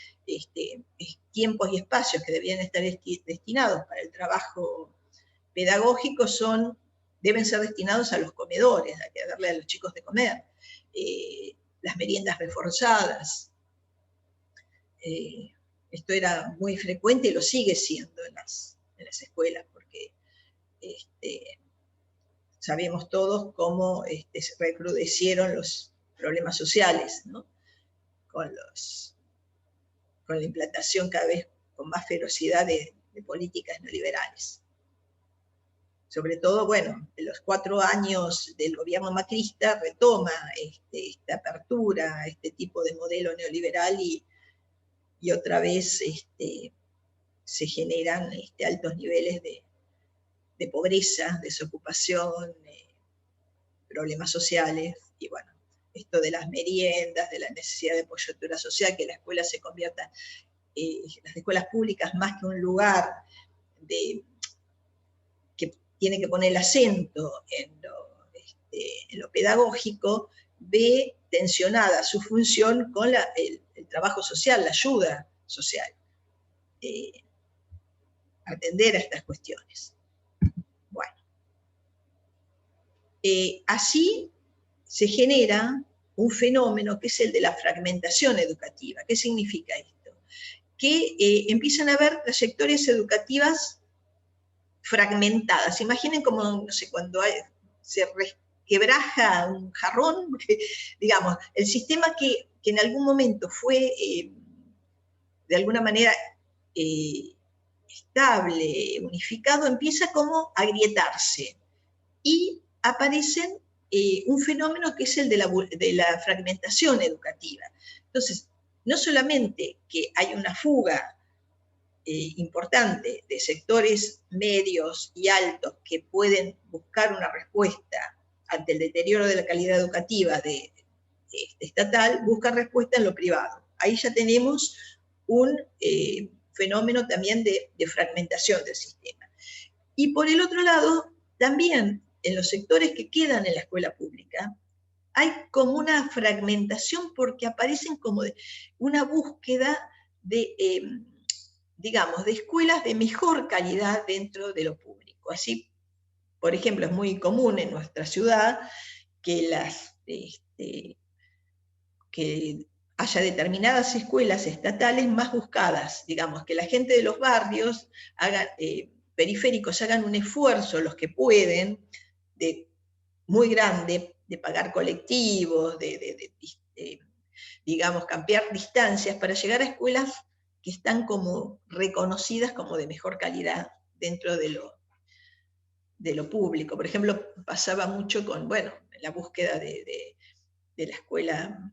tiempos y espacios que deberían estar destinados para el trabajo pedagógico deben ser destinados a los comedores, a darle a los chicos de comer. Las meriendas reforzadas. Esto era muy frecuente y lo sigue siendo en las escuelas, porque sabemos todos cómo se recrudecieron los problemas sociales, ¿no? con la implantación cada vez con más ferocidad de políticas neoliberales. Sobre todo, bueno, en los 4 años del gobierno macrista retoma esta apertura, este tipo de modelo neoliberal y otra vez se generan altos niveles de pobreza, desocupación, problemas sociales, y bueno, esto de las meriendas, de la necesidad de coyuntura social, que la escuela se convierta, las escuelas públicas, más que un lugar que tiene que poner el acento en lo pedagógico, ve tensionada su función con el trabajo social, la ayuda social, atender a estas cuestiones. Bueno, así se genera un fenómeno que es el de la fragmentación educativa. ¿Qué significa esto? Que empiezan a haber trayectorias educativas fragmentadas. Imaginen como, no sé, cuando se quebraja un jarrón, digamos, el sistema que en algún momento fue de alguna manera estable, unificado, empieza como a agrietarse. Y aparecen un fenómeno que es el de la fragmentación educativa. Entonces, no solamente que hay una fuga importante de sectores medios y altos que pueden buscar una respuesta ante el deterioro de la calidad educativa estatal, buscan respuesta en lo privado. Ahí ya tenemos un fenómeno también de fragmentación del sistema. Y por el otro lado, también en los sectores que quedan en la escuela pública, hay como una fragmentación porque aparecen como una búsqueda de, digamos, de escuelas de mejor calidad dentro de lo público. Así, por ejemplo, es muy común en nuestra ciudad que que haya determinadas escuelas estatales más buscadas, digamos, que la gente de los barrios periféricos hagan un esfuerzo, los que pueden, muy grande, de pagar colectivos, digamos, cambiar distancias para llegar a escuelas que están como reconocidas como de mejor calidad dentro de lo público. Por ejemplo, pasaba mucho con, bueno, la búsqueda de la escuela,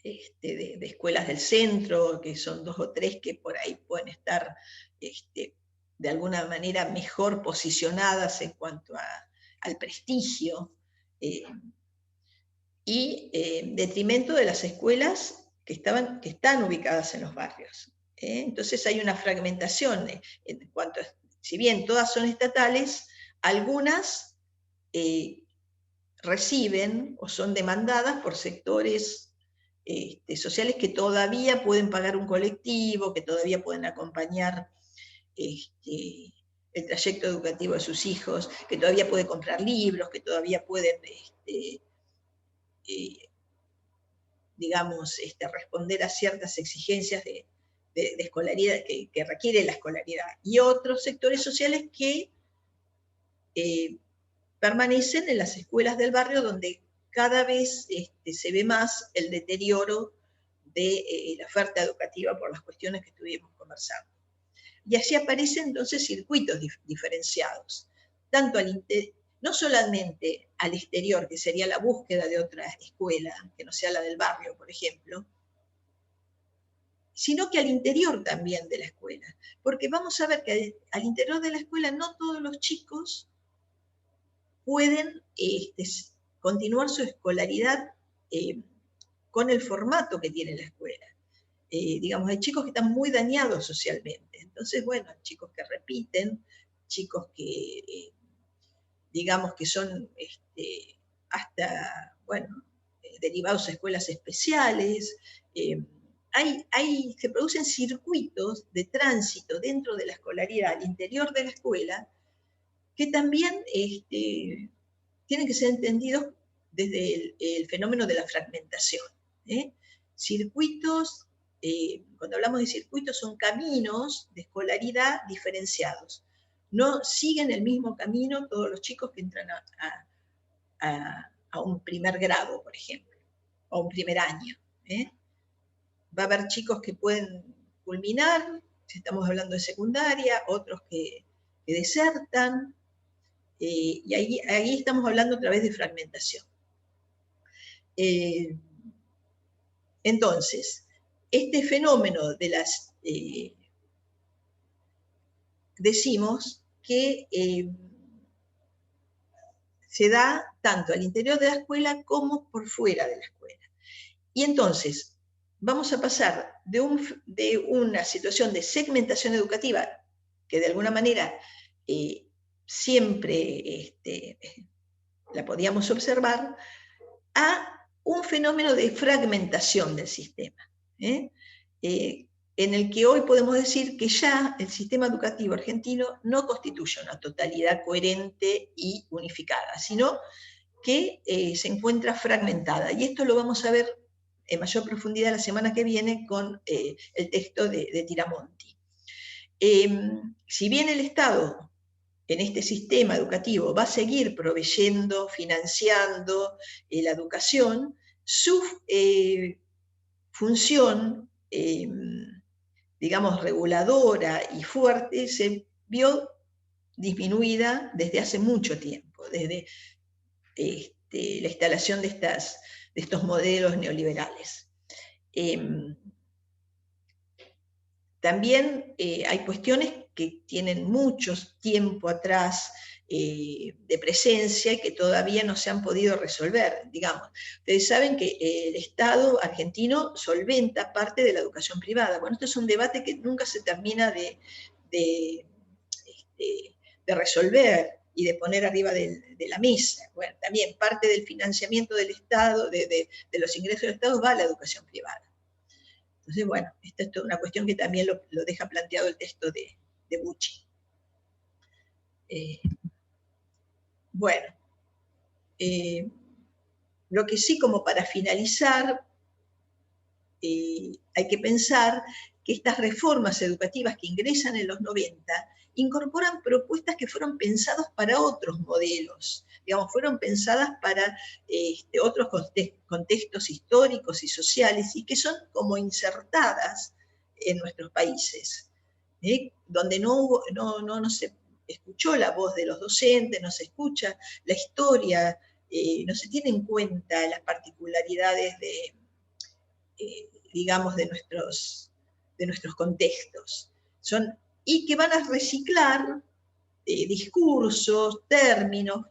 de escuelas del centro, que son 2 o 3 que por ahí pueden estar de alguna manera mejor posicionadas en cuanto al prestigio, y en detrimento de las escuelas que están ubicadas en los barrios. Entonces hay una fragmentación en cuanto a, si bien todas son estatales, algunas reciben o son demandadas por sectores sociales que todavía pueden pagar un colectivo, que todavía pueden acompañar el trayecto educativo de sus hijos, que todavía pueden comprar libros, que todavía pueden digamos, responder a ciertas exigencias de escolaridad que requiere la escolaridad, y otros sectores sociales que permanecen en las escuelas del barrio, donde cada vez se ve más el deterioro de la oferta educativa por las cuestiones que estuvimos conversando. Y así aparecen entonces circuitos diferenciados, tanto no solamente al exterior, que sería la búsqueda de otra escuela, que no sea la del barrio, por ejemplo, sino que al interior también de la escuela. Porque vamos a ver que al interior de la escuela no todos los chicos pueden continuar su escolaridad con el formato que tiene la escuela. Digamos, hay chicos que están muy dañados socialmente. Entonces, bueno, hay chicos que repiten, chicos que, digamos, que son hasta, bueno, derivados a escuelas especiales. Se producen circuitos de tránsito dentro de la escolaridad, al interior de la escuela, que también tienen que ser entendidos desde el fenómeno de la fragmentación. Circuitos, cuando hablamos de circuitos, son caminos de escolaridad diferenciados. No siguen el mismo camino todos los chicos que entran a un primer grado, por ejemplo, o un primer año. Va a haber chicos que pueden culminar, si estamos hablando de secundaria, otros que desertan, y ahí estamos hablando a través de fragmentación. Entonces, este fenómeno de las... decimos que se da tanto al interior de la escuela como por fuera de la escuela. Y entonces, vamos a pasar de una situación de segmentación educativa, que de alguna manera siempre la podíamos observar, a un fenómeno de fragmentación del sistema, en el que hoy podemos decir que ya el sistema educativo argentino no constituye una totalidad coherente y unificada, sino que se encuentra fragmentada. Y esto lo vamos a ver en mayor profundidad la semana que viene con el texto de Tiramonti. Si bien el Estado en este sistema educativo va a seguir proveyendo, financiando la educación, su función, digamos, reguladora y fuerte, se vio disminuida desde hace mucho tiempo, desde la instalación de estos modelos neoliberales. También hay cuestiones que tienen mucho tiempo atrás de presencia y que todavía no se han podido resolver, digamos. Ustedes saben que el Estado argentino solventa parte de la educación privada. Bueno, esto es un debate que nunca se termina de resolver y de poner arriba de la mesa. Bueno, también parte del financiamiento del Estado, de los ingresos del Estado, va a la educación privada. Entonces, bueno, esta es una cuestión que también lo deja planteado el texto de Bucci. Bueno, lo que sí, como para finalizar, hay que pensar que estas reformas educativas que ingresan en los 90 incorporan propuestas que fueron pensadas para otros modelos, digamos, fueron pensadas para otros contextos históricos y sociales y que son como insertadas en nuestros países, donde no se escuchó la voz de los docentes, no se escucha la historia, no se tiene en cuenta las particularidades digamos, de nuestros contextos. Y que van a reciclar discursos, términos,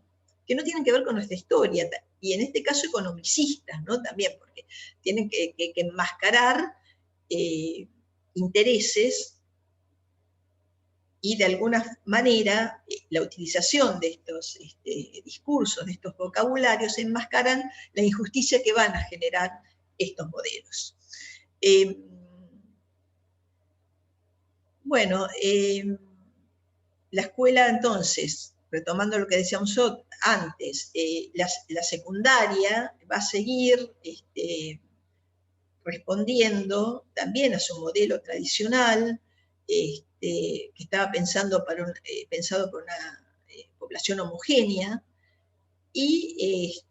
que no tienen que ver con nuestra historia, y en este caso economicistas, ¿no? También, porque tienen que enmascarar intereses y de alguna manera la utilización de estos discursos, de estos vocabularios, enmascaran la injusticia que van a generar estos modelos. Bueno, la escuela entonces, retomando lo que decíamos antes, la secundaria va a seguir respondiendo también a su modelo tradicional, que estaba pensado por una población homogénea, y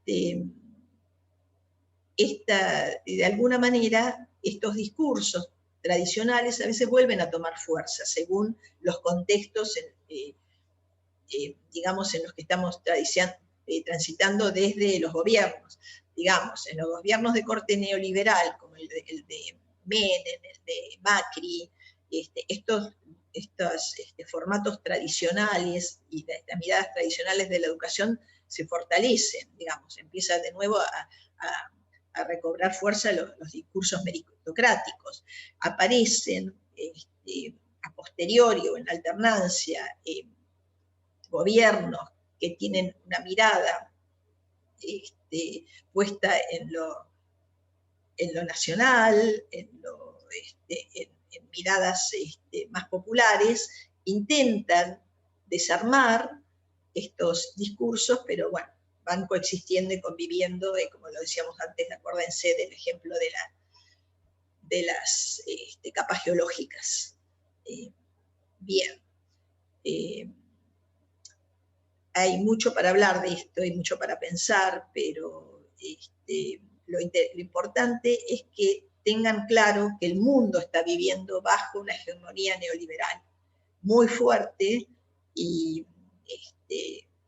de alguna manera estos discursos tradicionales a veces vuelven a tomar fuerza según los contextos digamos, en los que estamos transitando desde los gobiernos. Digamos, en los gobiernos de corte neoliberal, como el de Menem, el de Macri, estos formatos tradicionales y las miradas tradicionales de la educación se fortalecen, digamos, empieza de nuevo a recobrar fuerza los discursos meritocráticos. Aparecen a posteriori o en alternancia gobiernos que tienen una mirada puesta en lo nacional, en miradas más populares, intentan desarmar estos discursos, pero bueno, van coexistiendo y conviviendo, como lo decíamos antes, acuérdense del ejemplo de las capas geológicas. Bien. Hay mucho para hablar de esto, hay mucho para pensar, pero lo importante es que tengan claro que el mundo está viviendo bajo una hegemonía neoliberal muy fuerte y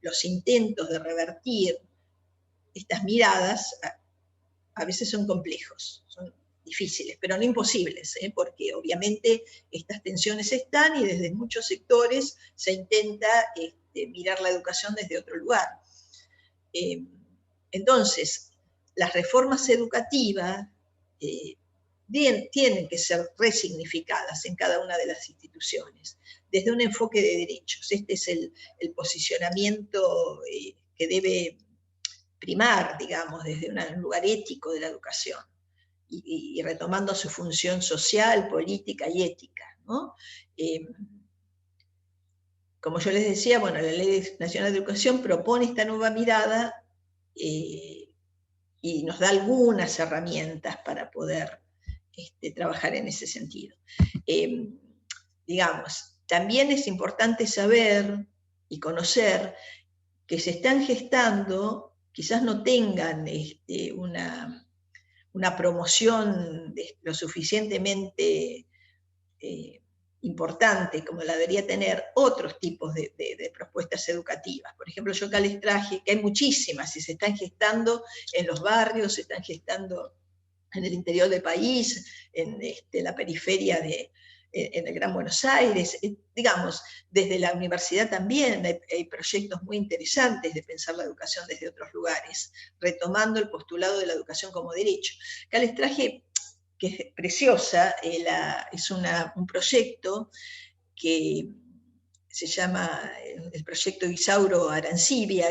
los intentos de revertir estas miradas a veces son complejos, son difíciles, pero no imposibles, porque obviamente estas tensiones están y desde muchos sectores se intenta mirar la educación desde otro lugar. Entonces, las reformas educativas tienen que ser resignificadas en cada una de las instituciones, desde un enfoque de derechos. Este es el posicionamiento que debe primar, digamos, desde un lugar ético de la educación, y retomando su función social, política y ética, ¿no? Como yo les decía, bueno, la Ley Nacional de Educación propone esta nueva mirada y nos da algunas herramientas para poder trabajar en ese sentido. Digamos, también es importante saber y conocer que se están gestando, quizás no tengan una promoción lo suficientemente importante como la debería tener otros tipos de propuestas educativas. Por ejemplo, yo acá les traje, que hay muchísimas, y se están gestando en los barrios, se están gestando en el interior del país, en la periferia en el Gran Buenos Aires, digamos, desde la universidad también hay proyectos muy interesantes de pensar la educación desde otros lugares, retomando el postulado de la educación como derecho. Acá les traje, que es preciosa, es un proyecto que se llama el proyecto Isauro Arancibia.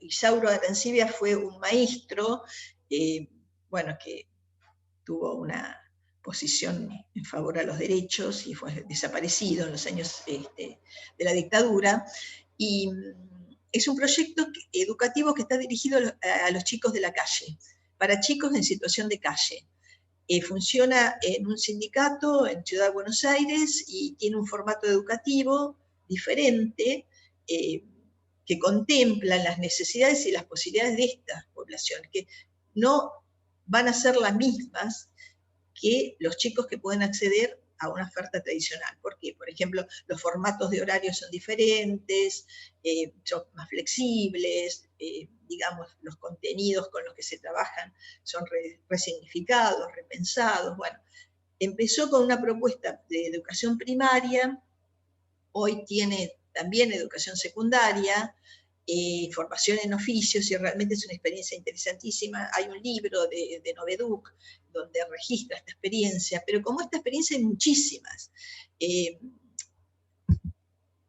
Isauro Arancibia fue un maestro, bueno, que tuvo una posición en favor a los derechos y fue desaparecido en los años de la dictadura, y es un proyecto educativo que está dirigido a los chicos de la calle, para chicos en situación de calle. Funciona en un sindicato en Ciudad de Buenos Aires y tiene un formato educativo diferente que contempla las necesidades y las posibilidades de esta población, que no van a ser las mismas que los chicos que pueden acceder a una oferta tradicional. ¿Por qué? Por ejemplo, los formatos de horario son diferentes, son más flexibles, digamos, los contenidos con los que se trabajan son resignificados, repensados. Bueno, empezó con una propuesta de educación primaria, hoy tiene también educación secundaria, formación en oficios, y realmente es una experiencia interesantísima. Hay un libro de Noveduc donde registra esta experiencia, pero como esta experiencia hay muchísimas.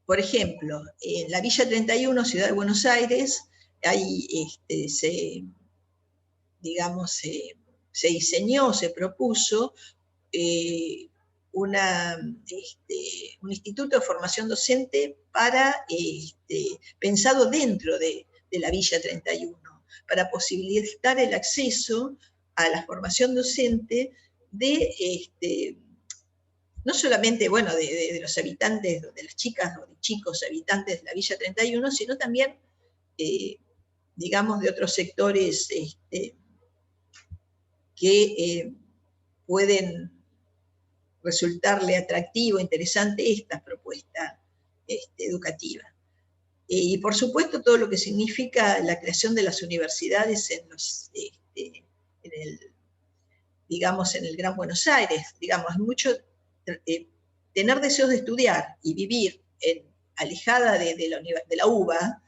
Por ejemplo, en la Villa 31, Ciudad de Buenos Aires, se diseñó, se propuso un instituto de formación docente pensado dentro de la Villa 31, para posibilitar el acceso a la formación docente no solamente, bueno, de los habitantes, de las chicas o de chicos habitantes de la Villa 31, sino también, digamos, de otros sectores que pueden resultarle atractivo, interesante esta propuesta educativa. Y por supuesto todo lo que significa la creación de las universidades digamos, en el Gran Buenos Aires. Digamos, mucho tener deseos de estudiar y vivir alejada de la UBA,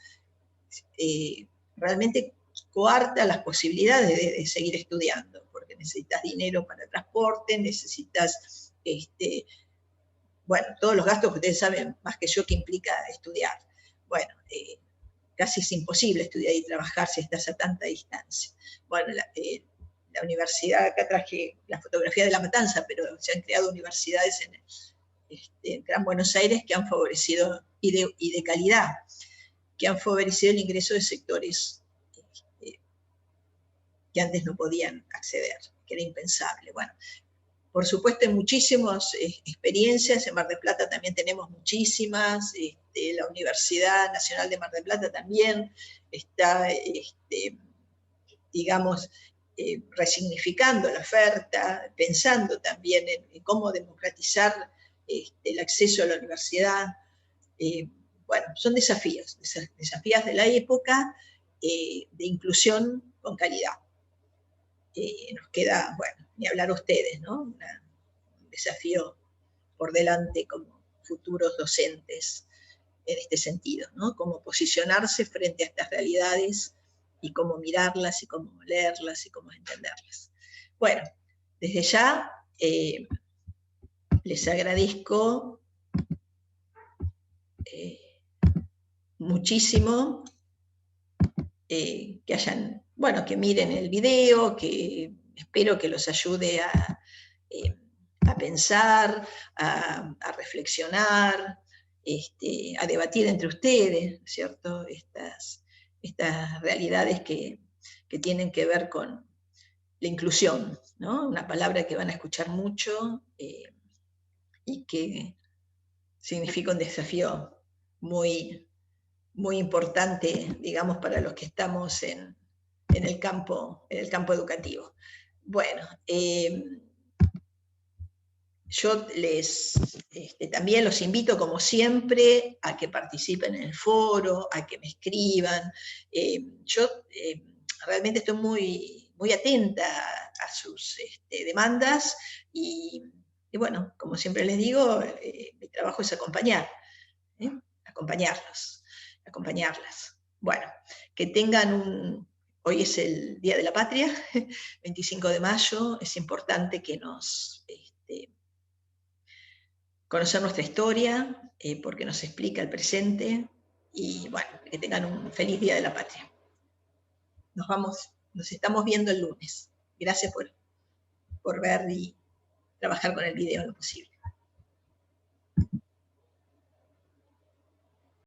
realmente coarta las posibilidades de seguir estudiando, porque necesitas dinero para transporte, necesitas, bueno, todos los gastos que ustedes saben más que yo que implica estudiar. Bueno, casi es imposible estudiar y trabajar si estás a tanta distancia. Bueno, la universidad, acá traje la fotografía de La Matanza, pero se han creado universidades en Gran Buenos Aires que han favorecido, y de calidad, que han favorecido el ingreso de sectores que antes no podían acceder, que era impensable. Bueno, por supuesto, hay muchísimas experiencias. En Mar del Plata también tenemos muchísimas. La Universidad Nacional de Mar del Plata también está, digamos, resignificando la oferta, pensando también en cómo democratizar el acceso a la universidad. Bueno, son desafíos de la época, de inclusión con calidad. Nos queda, bueno, ni hablar ustedes, ¿no? Un desafío por delante como futuros docentes en este sentido, ¿no? Cómo posicionarse frente a estas realidades y cómo mirarlas y cómo leerlas y cómo entenderlas. Bueno, desde ya les agradezco muchísimo que hayan, bueno, que miren el video, que espero que los ayude a pensar, a reflexionar, a debatir entre ustedes, ¿cierto? Estas realidades que tienen que ver con la inclusión, ¿no? Una palabra que van a escuchar mucho y que significa un desafío muy, muy importante, digamos, para los que estamos en el campo educativo. Bueno, yo también los invito, como siempre, a que participen en el foro, a que me escriban. Yo realmente estoy muy, muy atenta a sus demandas y, bueno, como siempre les digo, mi trabajo es acompañar, acompañarlas. Bueno, que tengan hoy es el Día de la Patria, 25 de mayo, es importante que nos conocer nuestra historia, porque nos explica el presente, y bueno, que tengan un feliz Día de la Patria. Nos estamos viendo el lunes. Gracias por ver y trabajar con el video en lo posible.